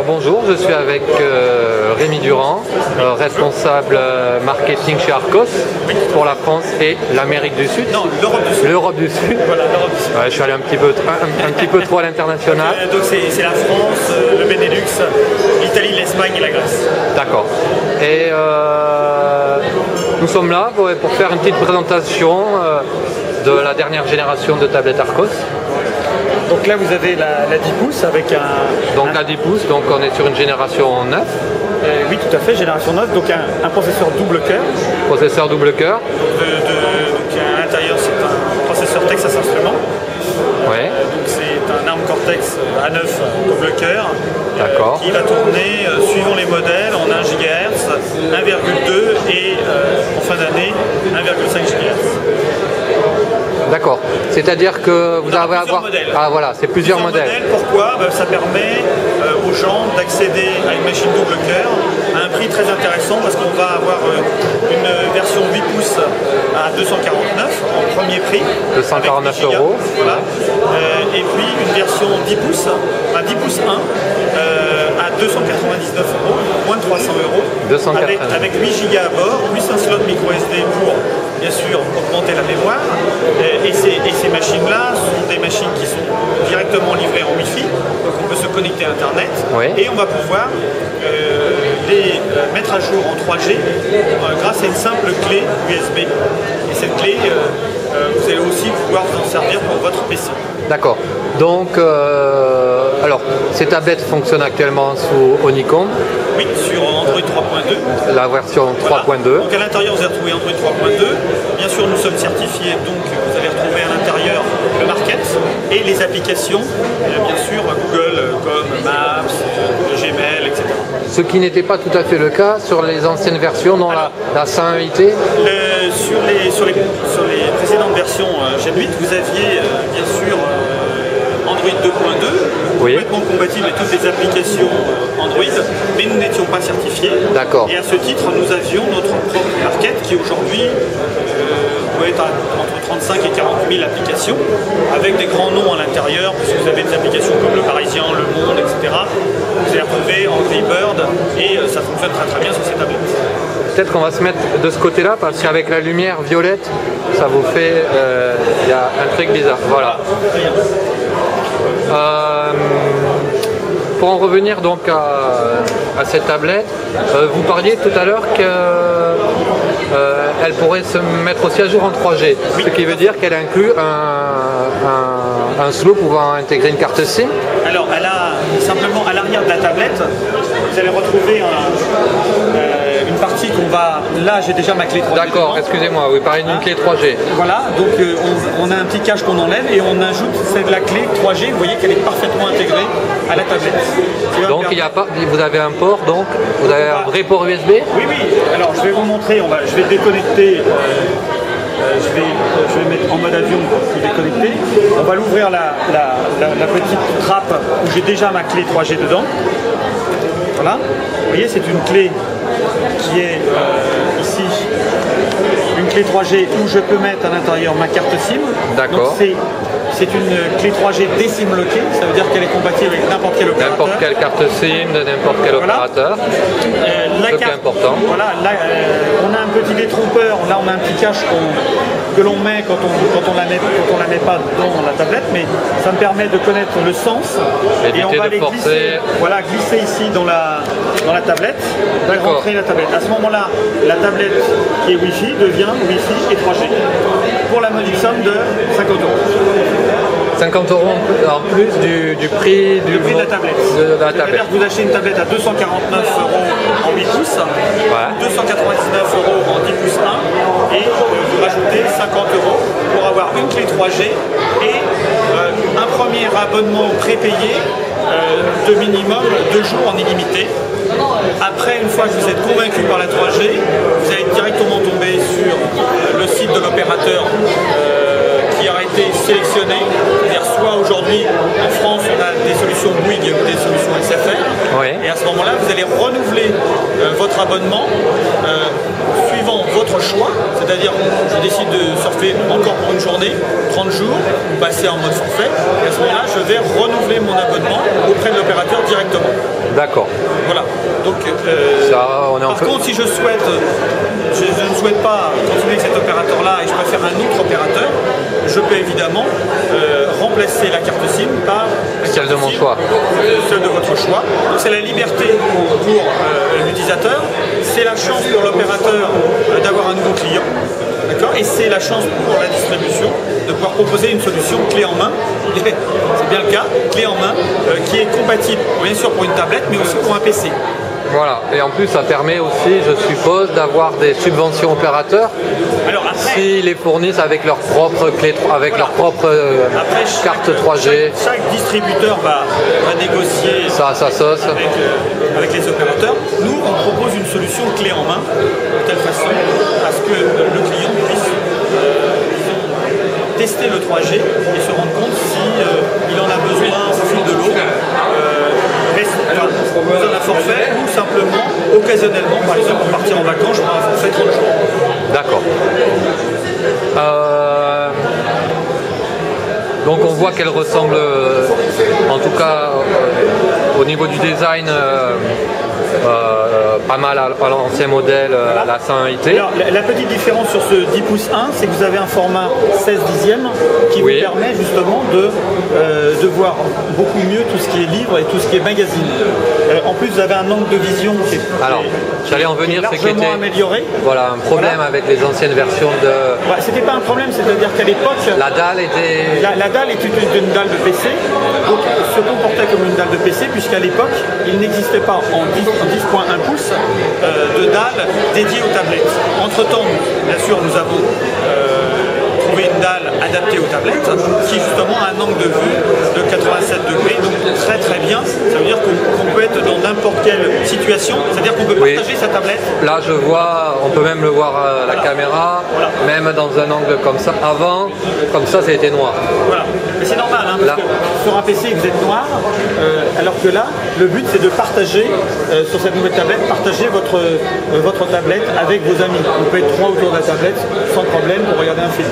bonjour, je suis avec Rémi Durand, responsable marketing chez Arcos pour la France et l'Amérique du Sud. Non, l'Europe du Sud. L'Europe du Sud. Voilà, l'Europe du Sud. Ouais, je suis allé un petit peu trop à l'international. Donc c'est la France, le Benelux, l'Italie, l'Espagne et la Grèce. D'accord. Et nous sommes là pour faire une petite présentation de la dernière génération de tablettes Arcos. Donc là vous avez la 10 pouces avec un... Donc la 10 pouces, donc on est sur une génération 9. Oui tout à fait, génération 9, donc un processeur double cœur. Processeur double cœur. Donc à l'intérieur c'est un processeur Texas Instruments. Ouais. Donc c'est un ARM Cortex A9 double cœur qui va tourner suivant les modèles en 1 GHz, 1,2 et en fin d'année 1,5 GHz. D'accord. C'est-à-dire que vous allez avoir... Modèles. Ah voilà, c'est plusieurs modèles. Pourquoi? Ça permet aux gens d'accéder à une machine double cœur à un prix très intéressant parce qu'on va avoir une version 8 pouces à 249 en premier prix. 249 €. Voilà. Et puis une version 10 pouces, 10 pouces 1 à 299 €, moins de 300 €. Avec 8 Go à bord, plus un slot micro SD pour bien sûr augmenter la mémoire. Et ces machines-là sont des machines qui sont directement livrées en Wi-Fi, donc on peut se connecter à Internet et on va pouvoir les mettre à jour en 3G grâce à une simple clé USB. Et cette clé, vous allez aussi pouvoir vous en servir pour votre PC. D'accord. Donc, alors, ces tablettes fonctionnent actuellement sous Honeycomb. Oui, sur Android 3.2. La version 3.2. Voilà. Donc à l'intérieur, vous allez retrouver Android 3.2. Bien sûr, nous sommes certifiés, donc vous allez retrouver à l'intérieur le market et les applications, bien sûr, Google comme Maps, Gmail, etc. Ce qui n'était pas tout à fait le cas sur les anciennes versions, dans la 108T. Sur les précédentes versions Gen 8, vous aviez bien sûr Android 2.2, complètement compatible avec toutes les applications Android, mais nous n'étions pas certifiés. D'accord. Et à ce titre, nous avions notre propre market qui aujourd'hui peut être entre 35 et 40 000 applications, avec des grands noms à l'intérieur, puisque vous avez des applications comme Le Parisien, Le Monde, etc. Vous allez retrouver Angry Bird, et ça fonctionne très très bien sur ces tablettes. Peut-être qu'on va se mettre de ce côté-là, parce qu'avec la lumière violette, ça vous fait... Il y a un truc bizarre. Voilà. Pour en revenir donc à cette tablette, vous parliez tout à l'heure qu'elle pourrait se mettre aussi à jour en 3G, ce qui veut dire qu'elle inclut un slot pouvant intégrer une carte SIM. Alors, elle a simplement à l'arrière de la tablette, vous allez retrouver une partie qu'on va... Là, j'ai déjà ma clé 3G. D'accord, excusez-moi, vous parlez d'une clé 3G. Voilà, donc on a un petit cache qu'on enlève et on ajoute celle de la clé 3G. Vous voyez qu'elle est parfaitement intégrée à la tablette. Donc il y a pas, vous avez un port, donc vous avez un vrai port USB. Oui, oui. Alors je vais vous montrer. Je vais déconnecter. Je vais mettre en mode avion pour déconnecter. On va l'ouvrir la petite trappe où j'ai déjà ma clé 3G dedans. Voilà. Vous voyez, c'est une clé qui est ici. Une clé 3G où je peux mettre à l'intérieur ma carte SIM. D'accord. C'est une clé 3G désimloquée, ça veut dire qu'elle est compatible avec n'importe quel opérateur. N'importe quelle carte SIM de n'importe quel opérateur. C'est important. Voilà, là, on a un petit détrompeur, là on a un petit cache que l'on met quand on la met pas dans la tablette, mais ça me permet de connaître le sens. Et on va les glisser, glisser ici dans la tablette et rentrer la tablette. À ce moment-là, la tablette qui est Wi-Fi devient Wi-Fi et 3G pour la modique somme de 50 €. 50 € en plus du prix de la tablette. C'est-à-dire que vous achetez une tablette à 249 € en 8 pouces, 299 € en 10 pouces 1, et vous rajoutez 50 € pour avoir une clé 3G et un premier abonnement prépayé de minimum 2 jours en illimité. Après, une fois que vous êtes convaincu par la 3G, vous allez directement tomber sur le site de l'opérateur qui aura été sélectionné, c'est-à-dire soit aujourd'hui aujourd'hui, en France, on a des solutions Bouygues ou des solutions SFR. Oui. Et à ce moment-là, vous allez renouveler votre abonnement suivant votre choix. C'est-à-dire, je décide de surfer encore pour une journée, 30 jours, ou passer en mode forfait. Et à ce moment-là, je vais renouveler mon abonnement auprès de l'opérateur directement. D'accord. Voilà. Donc, par contre, si je ne souhaite pas continuer avec cet opérateur-là et je préfère un autre opérateur, je peux évidemment remplacer la carte SIM par celle de mon choix. Celle de votre choix. Donc c'est la liberté pour l'utilisateur, c'est la chance pour l'opérateur d'avoir un nouveau client. Et c'est la chance pour la distribution de pouvoir proposer une solution clé en main, c'est bien le cas, clé en main, qui est compatible bien sûr pour une tablette mais aussi pour un PC. Voilà, et en plus ça permet aussi, je suppose, d'avoir des subventions opérateurs s'ils les fournissent avec leur propre clé, avec leur propre carte 3G. Chaque distributeur va négocier sa sauce avec les opérateurs. Nous, on propose une solution clé en main de telle façon à ce que le client puisse tester le 3G et se rendre compte s'il en a besoin au fil de l'eau. Dans un forfait ou simplement, occasionnellement, par exemple, pour partir en vacances, je prends un forfait 30 jours. D'accord. Donc on voit qu'elle ressemble, en tout cas au niveau du design, pas mal à l'ancien modèle, à la 101 IT. Alors, la petite différence sur ce 10 pouces 1, c'est que vous avez un format 16 dixièmes qui vous permet justement de voir beaucoup mieux tout ce qui est livre et tout ce qui est magazine. En plus, vous avez un angle de vision qui est j'allais en venir, c'est qu'il était amélioré. Voilà, un problème avec les anciennes versions de... C'était pas un problème, c'est-à-dire qu'à l'époque... La dalle était... La dalle était une dalle de PC, donc se comportait comme une dalle de PC, puisqu'à l'époque, il n'existait pas en 10.1 pouces de dalle dédiée aux tablettes. Entre-temps, bien sûr, nous avons trouvé une dalle adaptée aux tablettes, qui justement a un angle de vue de 87 degrés, donc très très bien. Ça veut dire qu'on peut être dans n'importe quelle situation, c'est-à-dire qu'on peut partager sa tablette. Là je vois, on peut même le voir à la caméra, même dans un angle comme ça. Avant, comme ça été noir. Voilà, mais c'est normal, hein, parce que sur un PC vous êtes noir, alors que là, le but c'est de partager, sur cette nouvelle tablette, partager votre tablette avec vos amis. Vous pouvez être 3 autour de la tablette sans problème pour regarder un film.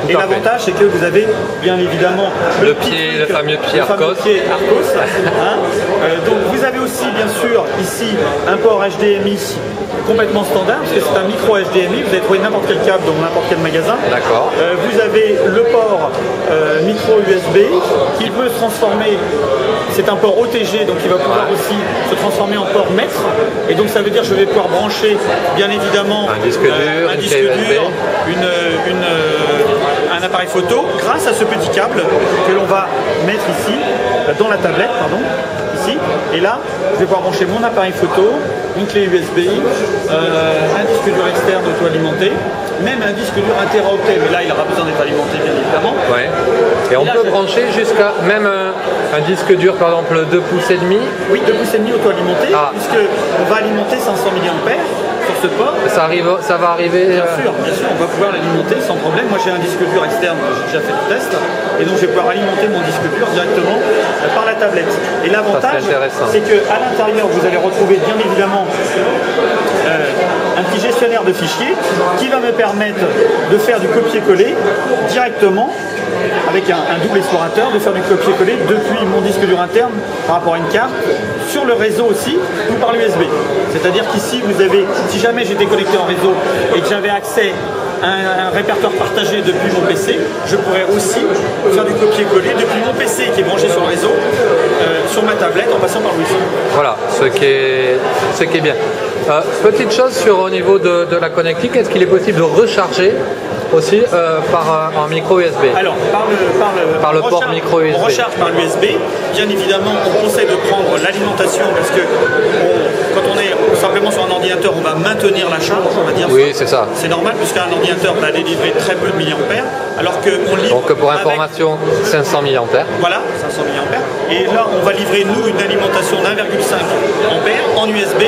Et l'avantage, c'est que vous avez bien évidemment le fameux pied Arcos. Donc vous avez aussi bien sûr ici un port HDMI complètement standard, parce que c'est un micro HDMI, vous allez trouver n'importe quel câble dans n'importe quel magasin. D'accord. Vous avez le port micro USB qui peut se transformer, c'est un port OTG, donc il va pouvoir aussi se transformer en port maître, et donc ça veut dire que je vais pouvoir brancher bien évidemment un disque dur, un appareil photo grâce à ce petit câble que l'on va mettre ici dans la tablette, ici, et là je vais pouvoir brancher mon appareil photo, une clé USB, un disque dur externe auto-alimenté, même un disque dur interopté, mais là il aura besoin d'être alimenté bien évidemment. Ouais. Et on peut brancher jusqu'à même un disque dur par exemple 2 pouces et demi. Oui, 2 pouces et demi auto-alimenté, puisque on va alimenter 500 mAh sur ce port. Ça va arriver. Bien sûr, on va pouvoir l'alimenter sans problème. Moi j'ai un disque dur externe, j'ai déjà fait le test, et donc je vais pouvoir alimenter mon disque dur directement par la tablette. Et l'avantage, c'est qu'à l'intérieur vous allez retrouver bien évidemment un petit gestionnaire de fichiers qui va me permettre de faire du copier-coller directement avec un double explorateur, de faire du copier-coller depuis mon disque dur interne par rapport à une carte, sur le réseau aussi, ou par l'USB. C'est-à-dire qu'ici, vous avez, si jamais j'étais connecté en réseau et que j'avais accès à un répertoire partagé depuis mon PC, je pourrais aussi faire du copier-coller depuis mon PC qui est branché sur le réseau, sur ma tablette en passant par l'USB. Voilà, ce qui est bien. Petite chose au niveau de la connectique, est-ce qu'il est possible de recharger aussi par un micro USB? Alors, par le port micro USB. On recharge par l'USB. Bien évidemment, on conseille de prendre l'alimentation parce que quand on est simplement sur un ordinateur, on va maintenir la charge, on va dire. Oui, c'est ça. C'est normal puisqu'un ordinateur va délivrer très peu de milliampères, alors qu'on livre. Donc pour information, 500 milliampères. Voilà, 500 milliampères. Et là, on va livrer nous une alimentation d'1,5 ampères en USB.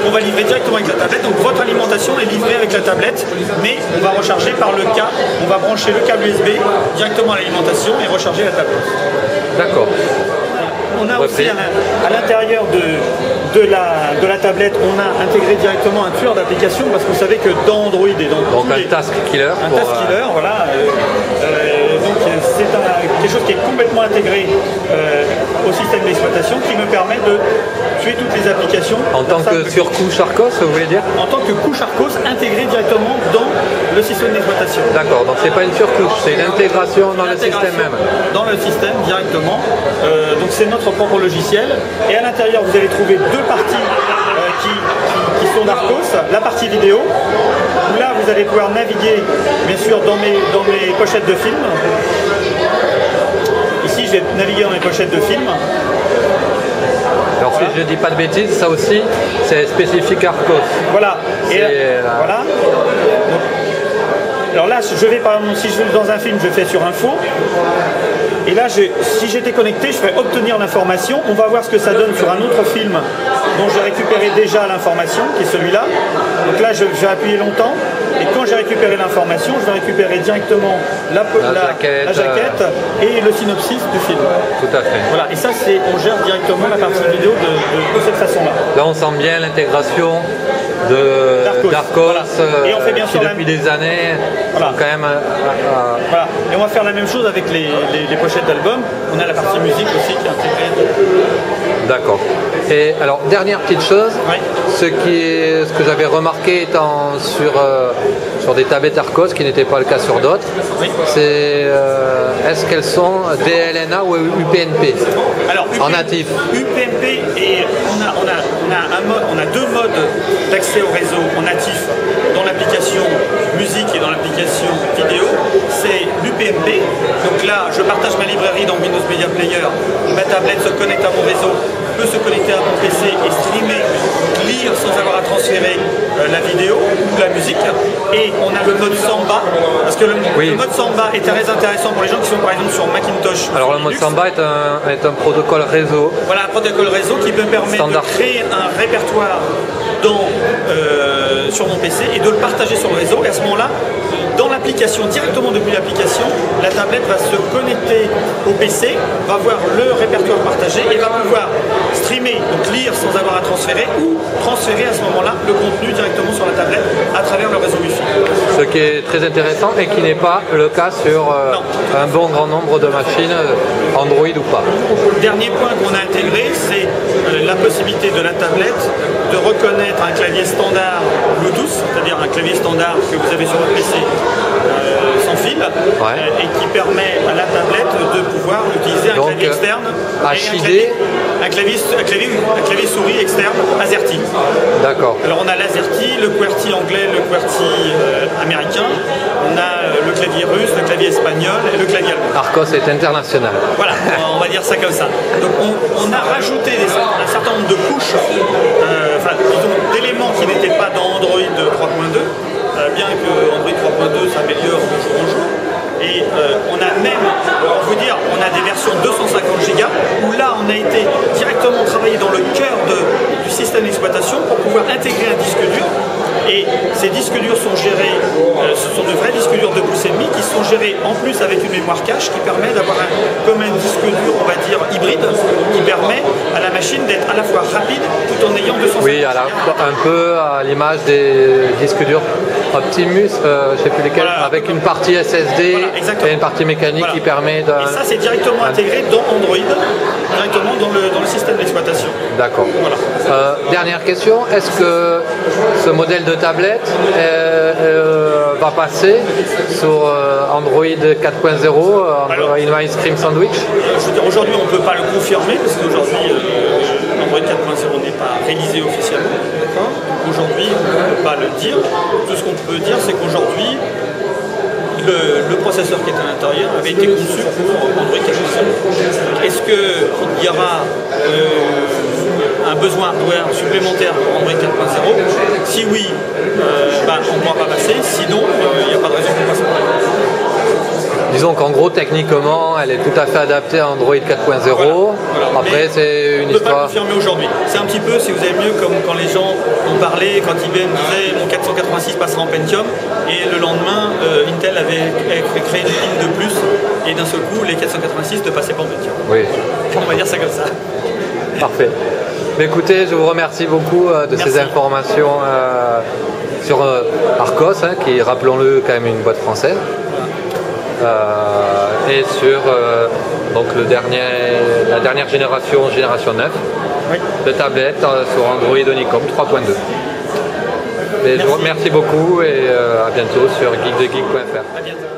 On va livrer directement avec la tablette. Donc votre alimentation est livrée avec la tablette, mais on va recharger par le câble. On va brancher le câble USB directement à l'alimentation et recharger la tablette. D'accord. On a aussi à l'intérieur de la tablette, on a intégré directement un tueur d'application parce que vous savez que dans Android et dans donc un task killer. Voilà. Donc c'est quelque chose qui est complètement intégré au système d'exploitation qui me permet de tuer toutes les applications. En tant que surcouche Arcos, vous voulez dire? En tant que couche Arcos intégrée directement dans le système d'exploitation. D'accord, donc c'est pas une surcouche, c'est une intégration dans le système même. Dans le système directement. Donc c'est notre propre logiciel. Et à l'intérieur, vous allez trouver deux parties qui sont d'Arcos. La partie vidéo, où là vous allez pouvoir naviguer bien sûr dans mes pochettes de films. Ici je vais naviguer dans mes pochettes de films. Alors voilà. Si je ne dis pas de bêtises, ça aussi c'est spécifique Arcos. Voilà. Et voilà. Donc, alors là, je vais par exemple, si je vais dans un film, je fais sur info. Et là, si j'étais connecté, je fais obtenir l'information. On va voir ce que ça donne sur un autre film dont j'ai récupéré déjà l'information, qui est celui-là. Donc là, je vais appuyer longtemps. Et quand j'ai récupéré l'information, je vais récupérer directement la jaquette et le synopsis du film. Tout à fait. Voilà. Et ça, on gère directement la partie vidéo de cette façon-là. Là, on sent bien l'intégration d'Arcos, voilà. Et on fait bien sûr depuis des années. Voilà. Quand même, voilà. Et on va faire la même chose avec les pochettes d'albums. On a la partie musique aussi qui est intégrée. D'accord. Et alors, dernière petite chose, oui. Ce que j'avais remarqué étant sur des tablettes Arcos, qui n'était pas le cas sur d'autres, oui. C'est est-ce qu'elles sont DLNA ou UPnP? Alors, en natif. UPnP, et on a deux modes d'accès au réseau en natif dans l'application musique et dans l'application vidéo. C'est l'UPnP. Donc là, je partage ma librairie dans Windows Media Player. Ma tablette se connecte à mon réseau, peut se connecter à mon PC et streamer, lire sans avoir à transférer la vidéo ou la musique. Et on a le mode Samba, parce que le mode Samba est très intéressant pour les gens qui sont par exemple sur Macintosh. Alors le mode Samba est un protocole réseau. Voilà, un protocole réseau qui me permet de créer un répertoire sur mon PC et de le partager sur le réseau. Et à ce moment-là, dans l'application, directement depuis l'application, la tablette va se connecter au PC, va voir le répertoire partagé et va pouvoir streamer, donc lire sans avoir à transférer, ou transférer à ce moment-là le contenu directement sur la tablette à travers le réseau Wi-Fi. Ce qui est très intéressant et qui n'est pas le cas sur un bon grand nombre de machines, Android ou pas. Dernier point qu'on a intégré, c'est la possibilité de la tablette de reconnaître un clavier standard Bluetooth, c'est-à-dire un clavier standard que vous avez sur votre PC sans fil, et qui permet à la tablette de pouvoir utiliser un clavier externe HID, un clavier souris externe AZERTY. D'accord. Alors on a l'AZERTY, le QWERTY anglais, le QWERTY américain, on a le clavier russe, le clavier espagnol et le clavier allemand. Arcos est international. Voilà, on va dire ça comme ça. Donc on a rajouté un certain nombre de couches, d'éléments qui n'étaient pas dans Android 3.2, bien que Android 3.2 s'améliore de jour en jour. Et on a même, pour vous dire, on a des versions 250 Go où là on a été directement travaillé dans le cœur du système d'exploitation pour pouvoir intégrer un disque dur. Et ces disques durs sont gérés, ce sont de vrais disques durs de pouces et demi qui sont gérés en plus avec une mémoire cache qui permet d'avoir comme un disque dur, on va dire, hybride, qui permet à la machine d'être à la fois rapide tout en ayant 250 Go. Oui, un peu à l'image des disques durs Optimus, je ne sais plus lesquels, voilà, avec une partie SSD et une partie mécanique qui permet de... Et ça, c'est directement intégré dans Android, directement dans le système d'exploitation. D'accord. Voilà. Dernière question, est-ce que ce modèle de tablette va passer sur Android 4.0, Android Ice Cream Sandwich? Aujourd'hui, on ne peut pas le confirmer parce qu'aujourd'hui, Android 4.0 n'est pas réalisé officiellement. Aujourd'hui, on ne peut pas le dire. Tout ce qu'on peut dire, c'est qu'aujourd'hui, le processeur qui est à l'intérieur avait été conçu pour Android 4.0. Est-ce qu'il y aura un besoin hardware supplémentaire pour Android 4.0? Si oui, on ne pourra pas passer. Sinon, il n'y a pas de raison qu'on passe pas. disons qu'en gros, techniquement, elle est tout à fait adaptée à Android 4.0. Voilà. Après, c'est une histoire. On ne peut pas confirmer aujourd'hui. C'est un petit peu, si vous avez mieux, comme quand les gens ont parlé, quand IBM disait mon 486 passera en Pentium, et le lendemain, Intel avait créé une ligne de plus, et d'un seul coup, les 486 ne passaient pas en Pentium. Oui. On va dire ça comme ça. Parfait. Mais écoutez, je vous remercie beaucoup de ces informations sur Arcos, qui, rappelons-le, quand même une boîte française. Et sur donc la dernière génération 9 de tablettes sur Android Honeycomb 3.2. Je vous remercie beaucoup et à bientôt sur geekdegeek.fr.